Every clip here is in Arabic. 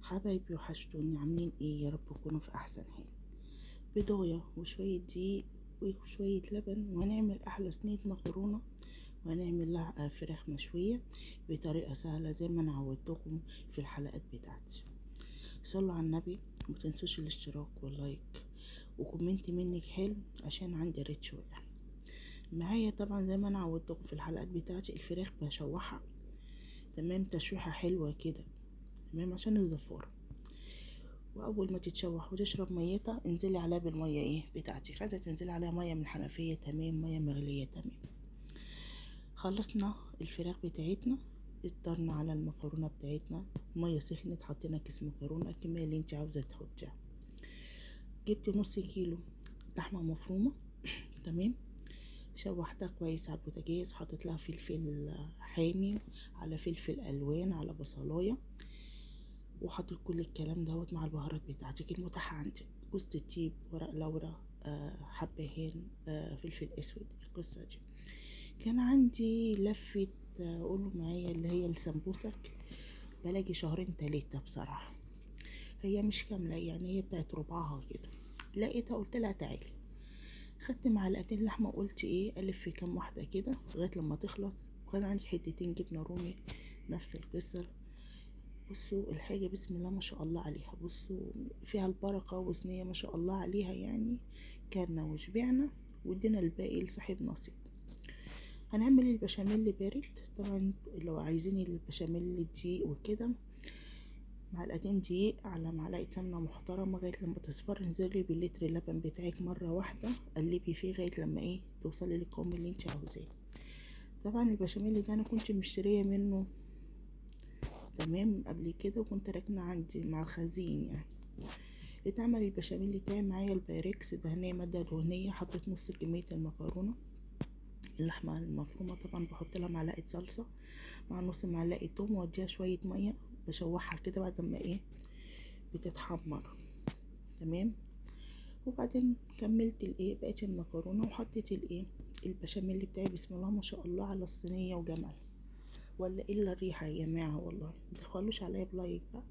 حبايبي وحشتوني، عاملين ايه؟ يا رب تكونوا في احسن حال. بيضايه وشويه دقيق وشويه لبن، وهنعمل احلى صينيه مكرونه، وهنعمل لها فراخ مشويه بطريقه سهله زي ما انا عودتكم في الحلقات بتاعتي. صلوا على النبي، متنسوش الاشتراك واللايك وكومنت منك حلو عشان عندي ريتش واقع. معايا طبعا زي ما انا عودتكم في الحلقات بتاعتي الفراخ بشوحها تمام، تشويحه حلوه كده تمام عشان الزفاره. واول ما تتشوح وتشرب ميتها انزلي عليها بالميه بتاعتي، عايزه تنزلي عليها ميه من الحنفيه تمام، ميه مغليه تمام. خلصنا الفراخ بتاعتنا، اضطرنا على المكرونه بتاعتنا، ميه سخنت، حطينا كيس مكرونه الكميه اللي انت عاوزه تحطيها. جبت نص كيلو لحمه مفرومه تمام، شوحتها كويس على البوتاجاز، حطيت لها فلفل حامي على فلفل الوان على بصلايه، وحطيت كل الكلام دوت مع البهارات بتاعتك المتاحة عندك، جوز الطيب، ورق لورا، حبهان، فلفل اسود، القصة دي. كان عندي لفة قولوا معايا اللي هي السمبوسك، بلاقي شهرين تلاتة بصراحة، هي مش كاملة يعني، هي بتاعت ربعها كده. لقيتها قلت لها تعالي، خدت معلقتين لحمة وقلت ايه الف في كام واحدة كده لغاية لما تخلص. وكان عندي حتتين جبنة رومي نفس القصة. بصوا الحاجة بسم الله ما شاء الله عليها، بصوا فيها البركة، وصينية ما شاء الله عليها يعني. كلنا وشبعنا وادينا الباقي لصاحب نصيب. هنعمل البشاميل بارد طبعا، لو عايزين البشاميل دقيق وكده، معلقتين دقيق على معلقة سمنة محترمة لغاية لما تصفر. انزلي باللتر اللبن بتاعك مرة واحدة، قلبي فيه لغاية لما توصلي للقوام اللي انت عاوزاه. طبعا البشاميل ده انا كنت مشترية منه تمام قبل كده، وكنت راكنه عندي مع الخزين يعني. اتعمل البشاميل بتاعي معايا البايركس دهنية مادة دهنية. حطيت نص كمية المكرونة، اللحمة المفرومة طبعا بحط لها معلقة صلصة مع نص معلقة توم، واديها شوية مية بشوحها كده بعد ما بتتحمر تمام. وبعدين كملت بقية المكرونة، وحطيت البشاميل بتاعي بسم الله ما شاء الله على الصينية وجمال، ولا الا الريحة يا جماعة والله، متدخلوش عليا بلايك بقى.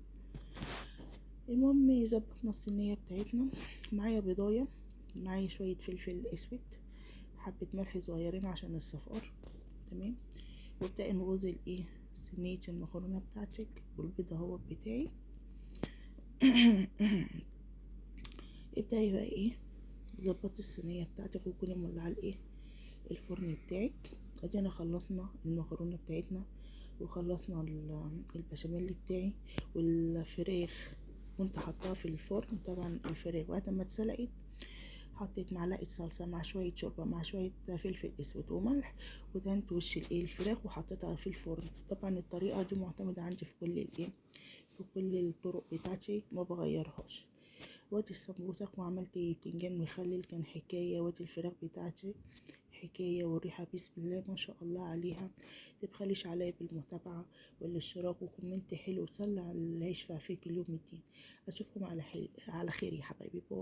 المهم ظبطنا الصينية بتاعتنا، معايا بيضاية، معايا شوية فلفل اسود، حبة ملح صغيرين عشان الصفار تمام. وابدأي نغزل صينية المكرونة بتاعتك والبيض اهو بتاعي. ابدأي بقى ظبطي الصينية بتاعتك، وكوني مولعة الفرن بتاعك. ادينا خلصنا المكرونة بتاعتنا، وخلصنا البشاميل بتاعي والفراخ كنت حطاها في الفرن. طبعا الفراخ بعد ما اتسلقت حطيت معلقه صلصه مع شويه شوربه مع شويه فلفل اسود وملح، ودهنت وش الفراخ وحطيتها في الفرن. طبعا الطريقه دي معتمده عندي في كل في كل الطرق بتاعتي، ما بغيرهاش. وادي السمبوسك، وعملت بتنجان مخلل كان حكايه، وادي الفراخ بتاعتي حكايه، والريحه بسم الله ما شاء الله عليها. تبخليش عليا بالمتابعه والاشتراك وكومنت حلو، تصلي على اللي هيشفع فيك اليوم الدين. اشوفكم على خير يا حبايبي، باي.